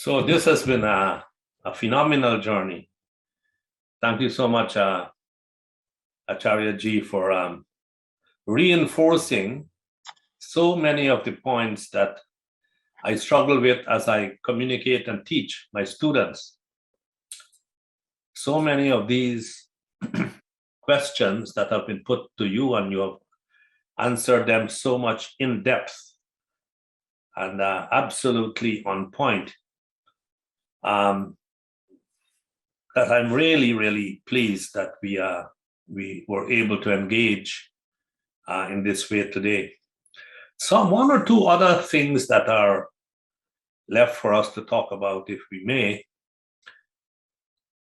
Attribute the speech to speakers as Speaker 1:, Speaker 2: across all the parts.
Speaker 1: So this has been a phenomenal journey. Thank you so much, Acharya Ji, for reinforcing so many of the points that I struggle with as I communicate and teach my students. So many of these questions that have been put to you, and you have answered them so much in depth and absolutely on point. That I'm really, really pleased that we were able to engage in this way today. So one or two other things that are left for us to talk about, if we may.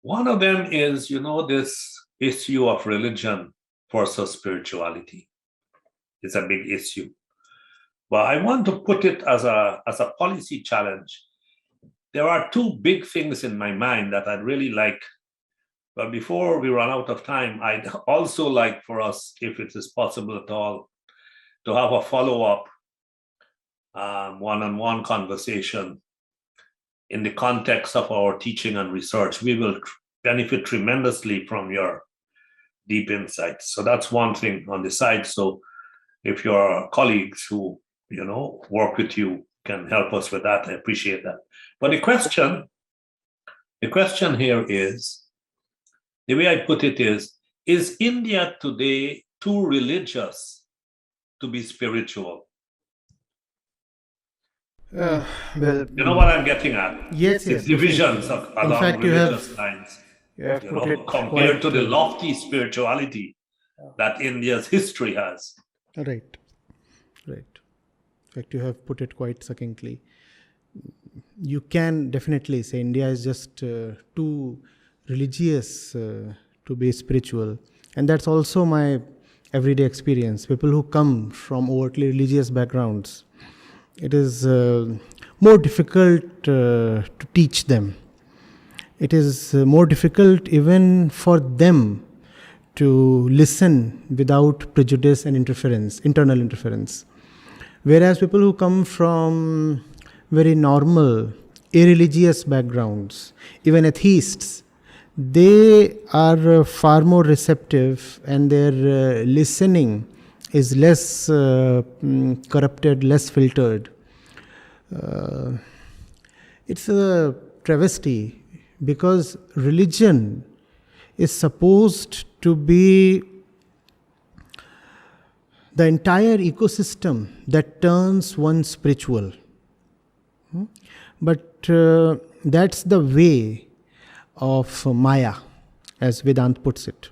Speaker 1: One of them is, this issue of religion versus spirituality. It's a big issue. But I want to put it as a policy challenge. There are two big things in my mind that I'd really like. But before we run out of time, I'd also like for us, if it is possible at all, to have a follow-up one-on-one conversation in the context of our teaching and research. We will benefit tremendously from your deep insights. So that's one thing on the side. So if your colleagues who, work with you can help us with that, I appreciate that. But the question here is, the way I put it is India today too religious to be spiritual?
Speaker 2: Well,
Speaker 1: You know what I'm getting at?
Speaker 2: yes,
Speaker 1: It's
Speaker 2: yes.
Speaker 1: divisions
Speaker 2: In
Speaker 1: along
Speaker 2: fact,
Speaker 1: religious lines,
Speaker 2: you have put it
Speaker 1: compared to
Speaker 2: quite,
Speaker 1: the lofty spirituality that India's history has.
Speaker 2: right. In fact, you have put it quite succinctly. You can definitely say India is just too religious to be spiritual. And that's also my everyday experience. People who come from overtly religious backgrounds, it is more difficult to teach them. It is more difficult even for them to listen without prejudice and internal interference. Whereas people who come from very normal, irreligious backgrounds, even atheists, they are far more receptive, and their listening is less corrupted, less filtered. It's a travesty, because religion is supposed to be the entire ecosystem that turns one spiritual. But that's the way of Maya, as Vedanta puts it.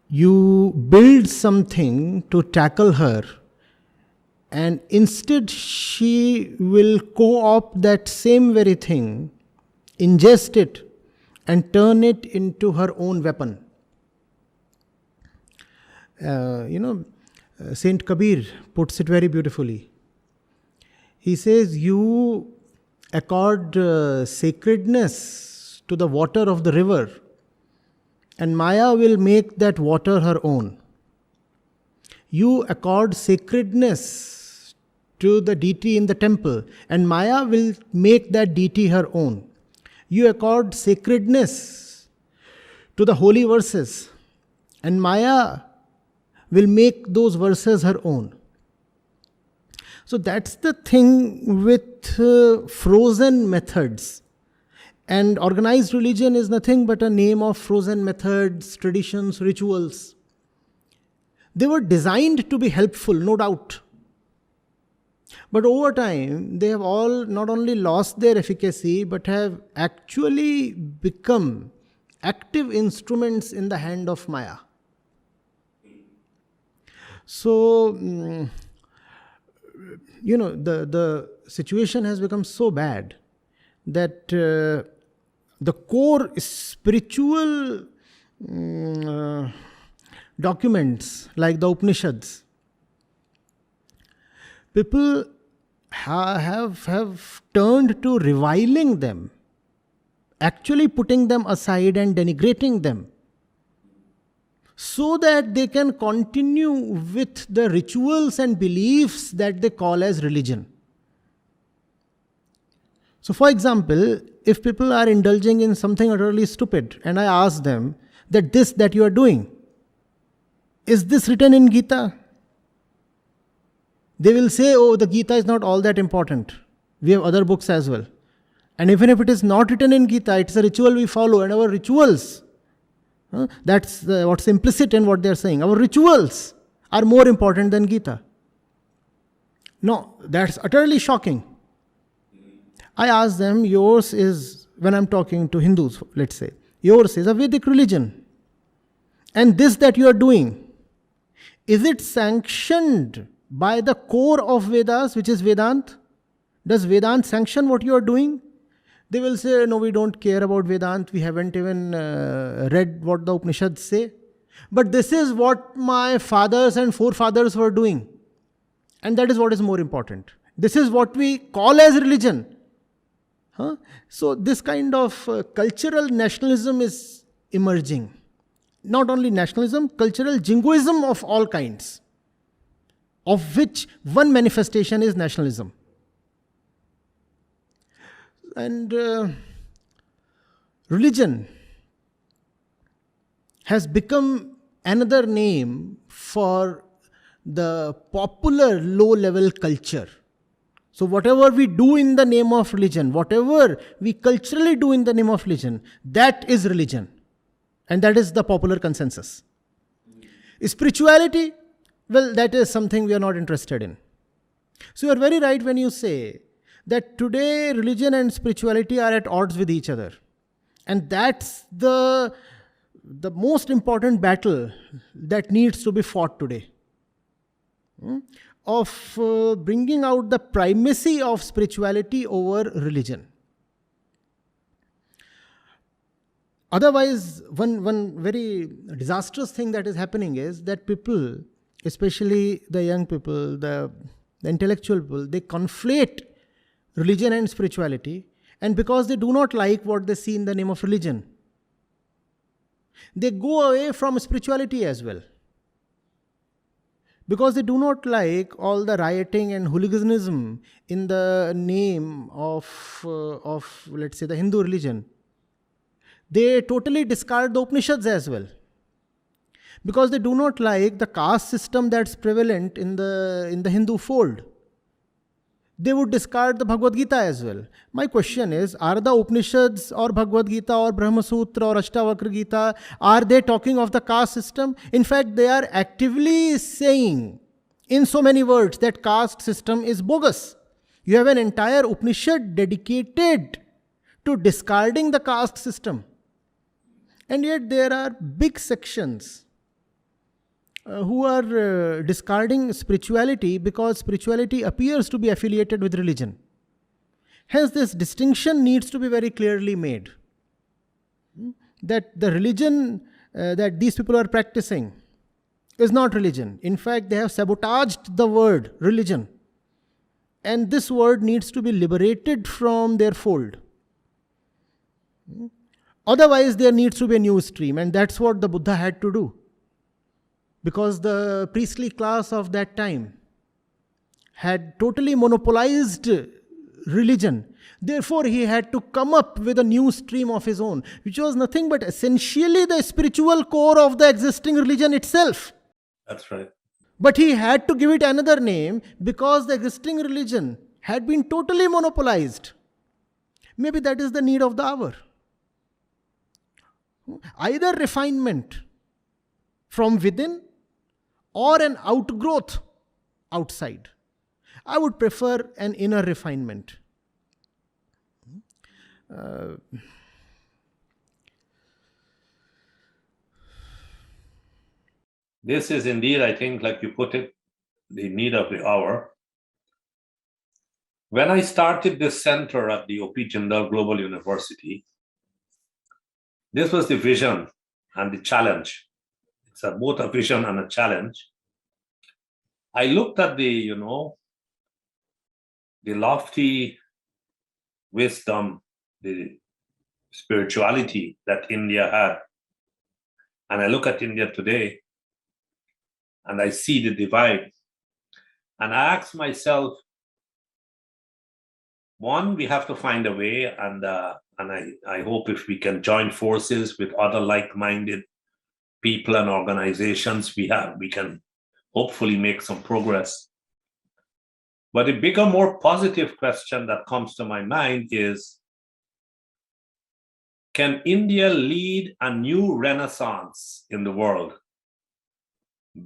Speaker 2: You build something to tackle her, and instead she will co-opt that same very thing, ingest it, and turn it into her own weapon. Saint Kabir puts it very beautifully. He says, you accord sacredness to the water of the river, and Maya will make that water her own. You accord sacredness to the deity in the temple, and Maya will make that deity her own. You accord sacredness to the holy verses, and Maya will make those verses her own. So that's the thing with frozen methods. And organized religion is nothing but a name of frozen methods, traditions, rituals. They were designed to be helpful, no doubt. But over time, they have all not only lost their efficacy, but have actually become active instruments in the hand of Maya. So, the situation has become so bad that the core spiritual documents like the Upanishads, people have turned to reviling them, actually putting them aside and denigrating them, so that they can continue with the rituals and beliefs that they call as religion. So, for example, if people are indulging in something utterly stupid, and I ask them that this that you are doing, is this written in Gita? They will say, oh, the Gita is not all that important. We have other books as well. And even if it is not written in Gita, it's a ritual we follow, and our rituals, that's what's implicit in what they're saying. Our rituals are more important than Gita. No, that's utterly shocking. I ask them, yours is, when I'm talking to Hindus, let's say, yours is a Vedic religion. And this that you are doing, is it sanctioned by the core of Vedas, which is Vedanta? Does Vedanta sanction what you are doing? They will say, no, we don't care about Vedanta. We haven't even read what the Upanishads say. But this is what my fathers and forefathers were doing. And that is what is more important. This is what we call as religion. So this kind of cultural nationalism is emerging. Not only nationalism, cultural jingoism of all kinds, of which one manifestation is nationalism. And religion has become another name for the popular low-level culture. So whatever we do in the name of religion, whatever we culturally do in the name of religion, that is religion. And that is the popular consensus. Spirituality, well, that is something we are not interested in. So you are very right when you say that today religion and spirituality are at odds with each other. And that's the most important battle that needs to be fought today. Of bringing out the primacy of spirituality over religion. Otherwise, one very disastrous thing that is happening is that people, especially the young people, the intellectual people, they conflate religion and spirituality, and because they do not like what they see in the name of religion, they go away from spirituality as well. Because they do not like all the rioting and hooliganism in the name of let's say, the Hindu religion. They totally discard the Upanishads as well. Because they do not like the caste system that's prevalent in the Hindu fold. They would discard the Bhagavad Gita as well. My question is, are the Upanishads or Bhagavad Gita or Brahma Sutra or Ashtavakra Gita, are they talking of the caste system? In fact, they are actively saying in so many words that caste system is bogus. You have an entire Upanishad dedicated to discarding the caste system. And yet there are big sections who are discarding spirituality because spirituality appears to be affiliated with religion. Hence, this distinction needs to be very clearly made. That the religion that these people are practicing is not religion. In fact, they have sabotaged the word religion. And this word needs to be liberated from their fold. Otherwise, there needs to be a new stream, and that's what the Buddha had to do. Because the priestly class of that time had totally monopolized religion. Therefore, he had to come up with a new stream of his own, which was nothing but essentially the spiritual core of the existing religion itself.
Speaker 1: That's right.
Speaker 2: But he had to give it another name because the existing religion had been totally monopolized. Maybe that is the need of the hour. Either refinement from within or an outgrowth outside. I would prefer an inner refinement.
Speaker 1: This is indeed, I think, like you put it, the need of the hour. When I started this center at the O.P. Jindal Global University, this was the vision and the challenge. It's both a vision and a challenge. I looked at the lofty wisdom, the spirituality that India had. And I look at India today and I see the divide. And I ask myself, one, we have to find a way, and I hope if we can join forces with other like-minded people and organizations, we can hopefully make some progress. But a bigger, more positive question that comes to my mind is, can India lead a new renaissance in the world,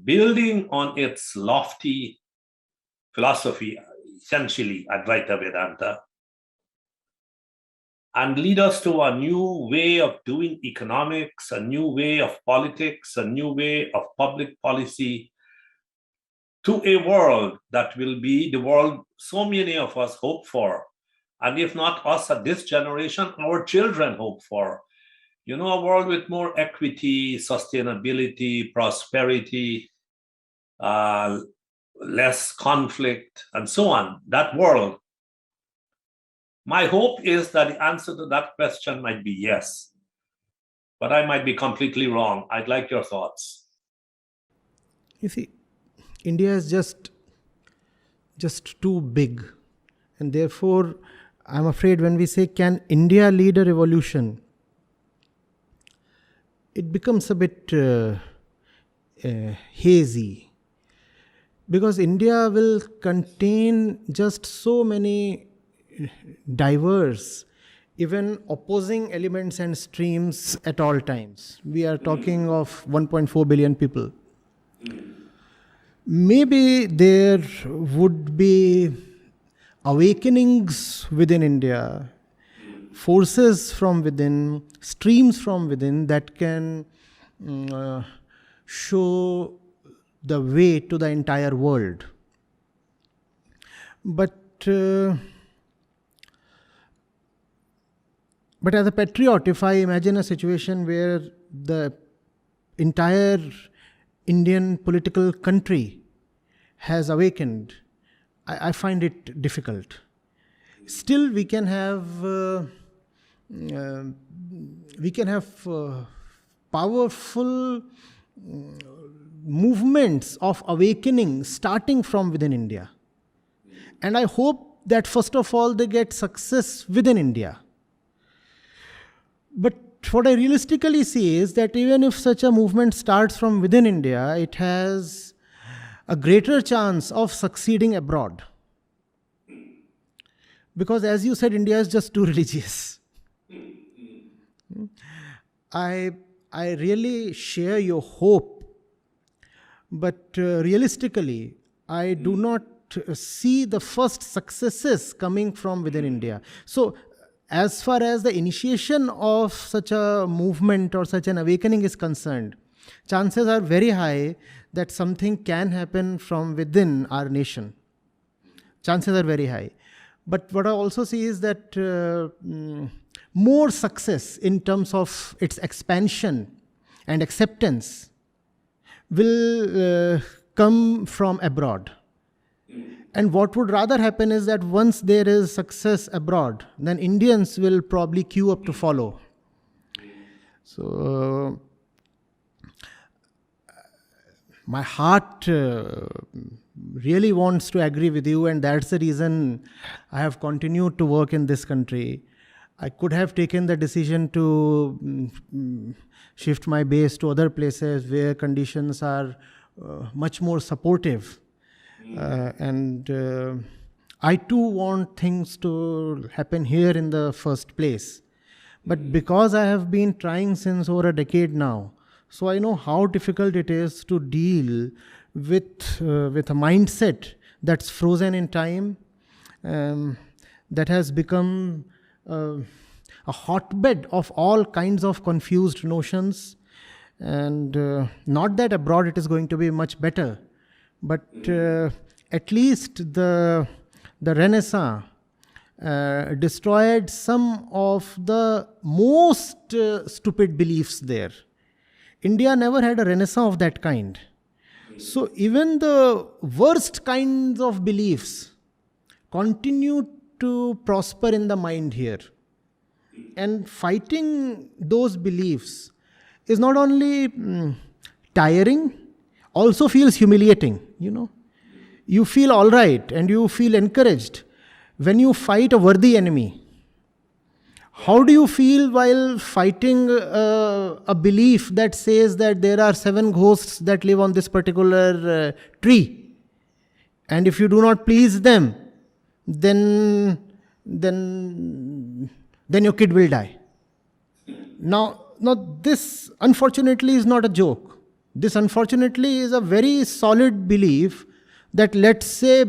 Speaker 1: building on its lofty philosophy, essentially Advaita Vedanta, and lead us to a new way of doing economics, a new way of politics, a new way of public policy, to a world that will be the world so many of us hope for. And if not us at this generation, our children hope for. A world with more equity, sustainability, prosperity, less conflict, and so on. That world. My hope is that the answer to that question might be yes. But I might be completely wrong. I'd like your thoughts.
Speaker 2: You see, India is just too big. And therefore, I'm afraid when we say, can India lead a revolution? It becomes a bit hazy. Because India will contain just so many diverse, even opposing elements and streams at all times. We are talking of 1.4 billion people. Maybe there would be awakenings within India, forces from within, streams from within that can show the way to the entire world. But as a patriot, if I imagine a situation where the entire Indian political country has awakened, I find it difficult. Still, we can have powerful movements of awakening starting from within India. And I hope that first of all they get success within India. But what I realistically see is that even if such a movement starts from within India, it has a greater chance of succeeding abroad. Because as you said, India is just too religious. I really share your hope, but realistically, I do not see the first successes coming from within India. So, as far as the initiation of such a movement or such an awakening is concerned, chances are very high that something can happen from within our nation. Chances are very high. But what I also see is that more success in terms of its expansion and acceptance will come from abroad. And what would rather happen is that once there is success abroad, then Indians will probably queue up to follow. So, my heart really wants to agree with you, and that's the reason I have continued to work in this country. I could have taken the decision to shift my base to other places where conditions are much more supportive. And I too want things to happen here in the first place. But because I have been trying since over a decade now, so I know how difficult it is to deal with a mindset that's frozen in time, that has become a hotbed of all kinds of confused notions. And not that abroad it is going to be much better, but at least the Renaissance destroyed some of the most stupid beliefs there. India never had a Renaissance of that kind. So even the worst kinds of beliefs continue to prosper in the mind here. And fighting those beliefs is not only tiring, also feels humiliating, You feel all right and you feel encouraged. when you fight a worthy enemy, how do you feel while fighting a belief that says that there are 7 ghosts that live on this particular tree, and if you do not please them, then your kid will die? Now, this unfortunately is not a joke. This unfortunately is a very solid belief that, let's say,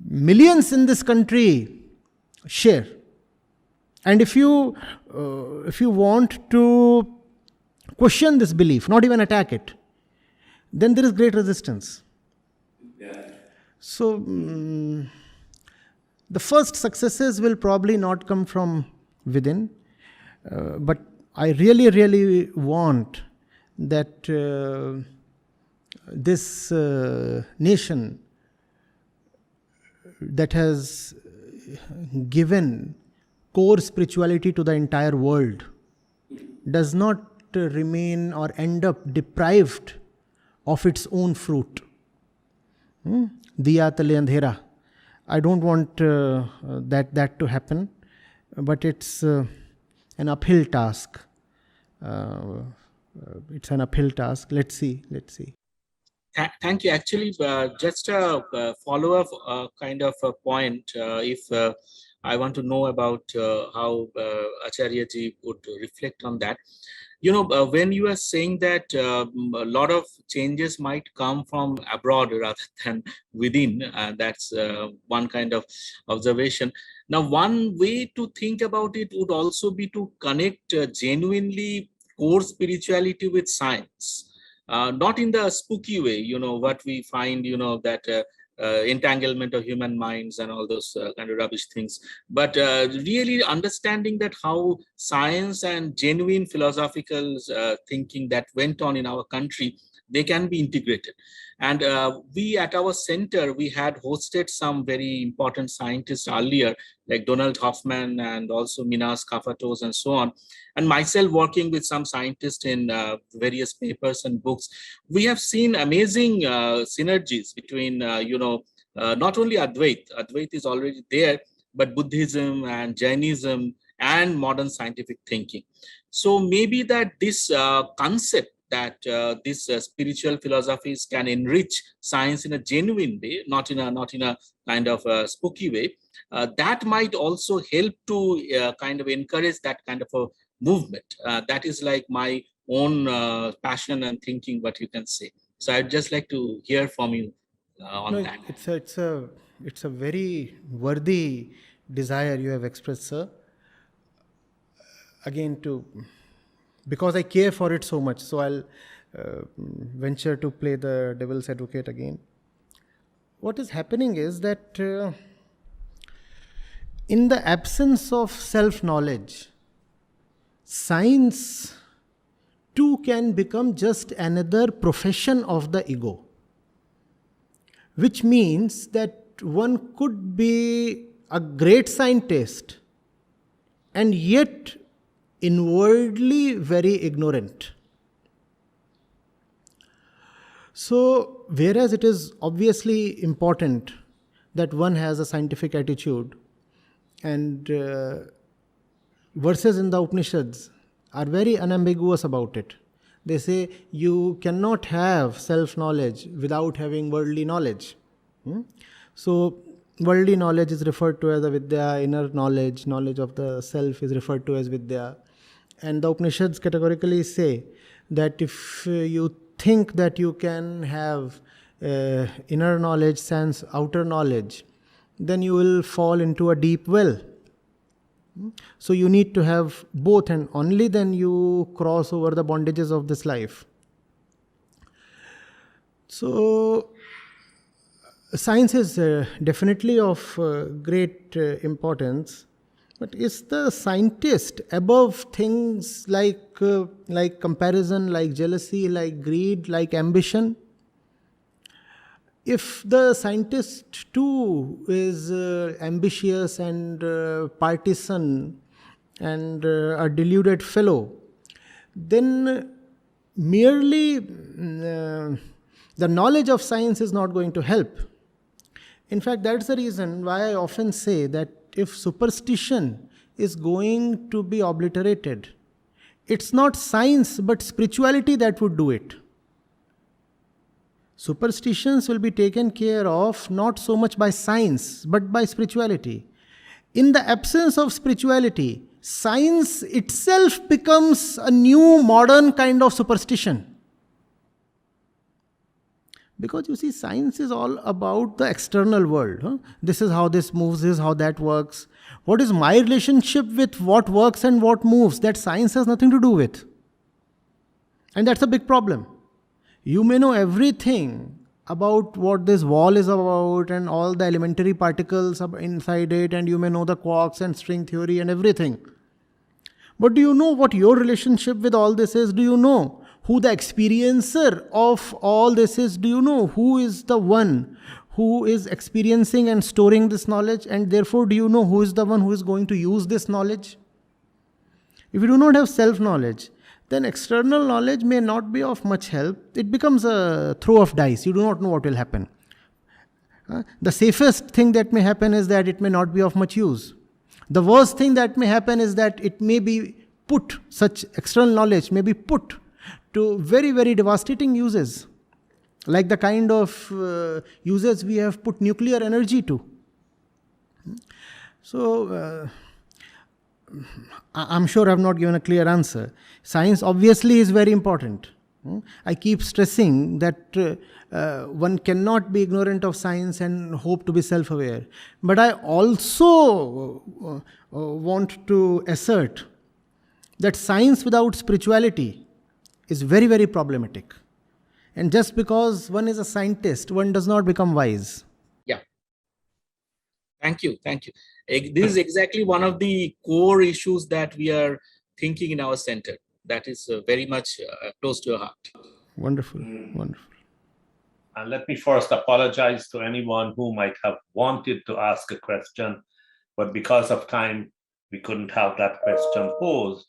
Speaker 2: millions in this country share. And if you want to question this belief, not even attack it, then there is great resistance. So the first successes will probably not come from within, but I really, really want that this nation that has given core spirituality to the entire world does not remain or end up deprived of its own fruit. Diya tale andhera. I don't want that to happen, but it's an uphill task. It's an uphill task. Let's see.
Speaker 3: Thank you. Actually, just a follow-up kind of a point. If I want to know about how Acharya ji would reflect on that. When you are saying that a lot of changes might come from abroad rather than within, that's one kind of observation. Now, one way to think about it would also be to connect genuinely core spirituality with science. Not in the spooky way, what we find, that entanglement of human minds and all those kind of rubbish things, but really understanding that how science and genuine philosophical thinking that went on in our country, they can be integrated. And we at our center, we had hosted some very important scientists earlier, like Donald Hoffman and also Minas Kafatos and so on. And myself working with some scientists in various papers and books, we have seen amazing synergies between, not only Advait is already there, but Buddhism and Jainism and modern scientific thinking. So maybe that this concept that these spiritual philosophies can enrich science in a genuine way, not in a kind of spooky way, that might also help to kind of encourage that kind of a movement. That is like my own passion and thinking, what you can say. So I'd just like to hear from you on that.
Speaker 2: It's a very worthy desire you have expressed, sir. Again, because I care for it so much, so I'll venture to play the devil's advocate again. What is happening is that in the absence of self-knowledge, science too can become just another profession of the ego, which means that one could be a great scientist and yet inwardly very ignorant. So, whereas it is obviously important that one has a scientific attitude, and verses in the Upanishads are very unambiguous about it. They say you cannot have self-knowledge without having worldly knowledge. So, worldly knowledge is referred to as a vidya, inner knowledge of the self is referred to as vidya. And the Upanishads categorically say that if you think that you can have inner knowledge sans outer knowledge, then you will fall into a deep well. So you need to have both, and only then you cross over the bondages of this life. So science is definitely of great importance. But is the scientist above things like comparison, like jealousy, like greed, like ambition? If the scientist too is ambitious and partisan and a deluded fellow, then merely the knowledge of science is not going to help. In fact, that's the reason why I often say that if superstition is going to be obliterated, it's not science but spirituality that would do it. Superstitions will be taken care of not so much by science but by spirituality. In the absence of spirituality, science itself becomes a new modern kind of superstition. Because you see, science is all about the external world. This is how this moves, this is how that works. What is my relationship with what works and what moves? That science has nothing to do with. And that's a big problem. You may know everything about what this wall is about and all the elementary particles inside it, and you may know the quarks and string theory and everything. But do you know what your relationship with all this is? Do you know who the experiencer of all this is? Do you know who is the one who is experiencing and storing this knowledge? And therefore, do you know who is the one who is going to use this knowledge? If you do not have self-knowledge, then external knowledge may not be of much help. It becomes a throw of dice. You do not know what will happen. The safest thing that may happen is that it may not be of much use. The worst thing that may happen is that it may be put, such external knowledge may be put to very, very devastating uses, like the kind of uses we have put nuclear energy to. So, I'm sure I've not given a clear answer. Science obviously is very important. I keep stressing that one cannot be ignorant of science and hope to be self-aware. But I also want to assert that science without spirituality is very, very problematic. And just because one is a scientist, one does not become wise.
Speaker 3: Yeah. Thank you. Thank you. This is exactly one of the core issues that we are thinking in our center. That is very much close to your heart.
Speaker 2: Wonderful. Wonderful.
Speaker 1: And let me first apologize to anyone who might have wanted to ask a question, but because of time, we couldn't have that question posed.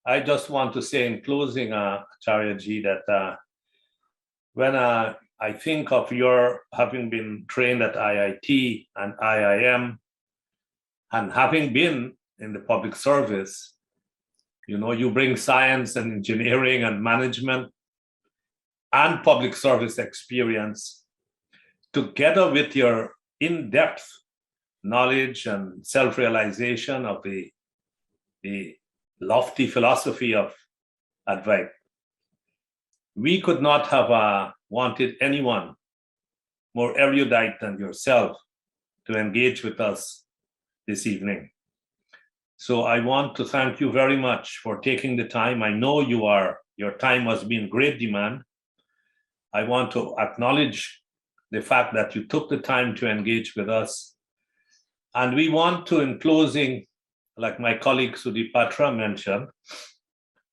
Speaker 1: I just want to say in closing, Acharya ji, that when I think of your having been trained at IIT and IIM, and having been in the public service, you bring science and engineering and management and public service experience together with your in-depth knowledge and self-realization of the lofty philosophy of Advaita. We could not have wanted anyone more erudite than yourself to engage with us this evening. So I want to thank you very much for taking the time. I know your time has been great demand. I want to acknowledge the fact that you took the time to engage with us. And we want to, in closing, like my colleague Sudipatra mentioned,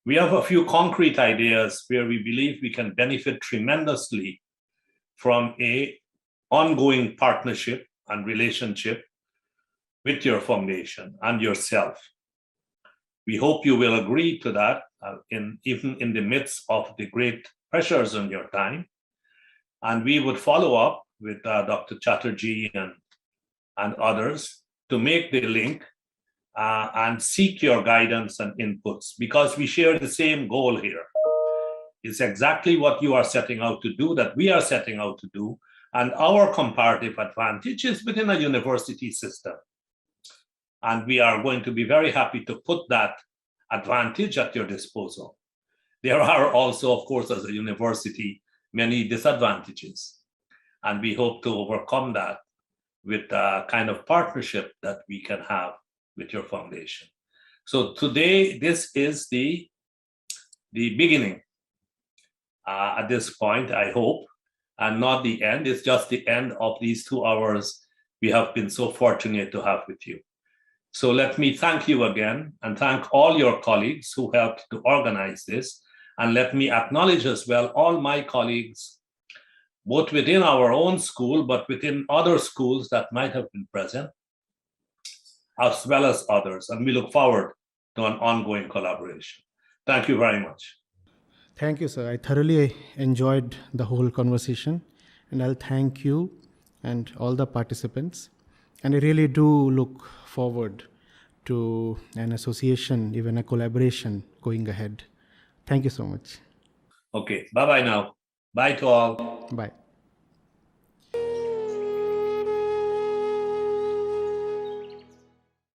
Speaker 1: we have a few concrete ideas where we believe we can benefit tremendously from an ongoing partnership and relationship with your foundation and yourself. We hope you will agree to that, even in the midst of the great pressures on your time. And we would follow up with Dr. Chatterjee and others to make the link and seek your guidance and inputs, because we share the same goal here. It's exactly what you are setting out to do, that we are setting out to do, and our comparative advantage is within a university system. And we are going to be very happy to put that advantage at your disposal. There are also, of course, as a university, many disadvantages. And we hope to overcome that with a kind of partnership that we can have with your foundation. So today, this is the beginning at this point, I hope, and not the end. It's just the end of these 2 hours we have been so fortunate to have with you. So let me thank you again and thank all your colleagues who helped to organize this. And let me acknowledge as well all my colleagues, both within our own school, but within other schools that might have been present, as well as others. And we look forward to an ongoing collaboration. Thank you very much.
Speaker 2: Thank you, sir. I thoroughly enjoyed the whole conversation. And I'll thank you and all the participants. And I really do look forward to an association, even a collaboration going ahead. Thank you so much.
Speaker 1: Okay, bye-bye now. Bye to all.
Speaker 2: Bye.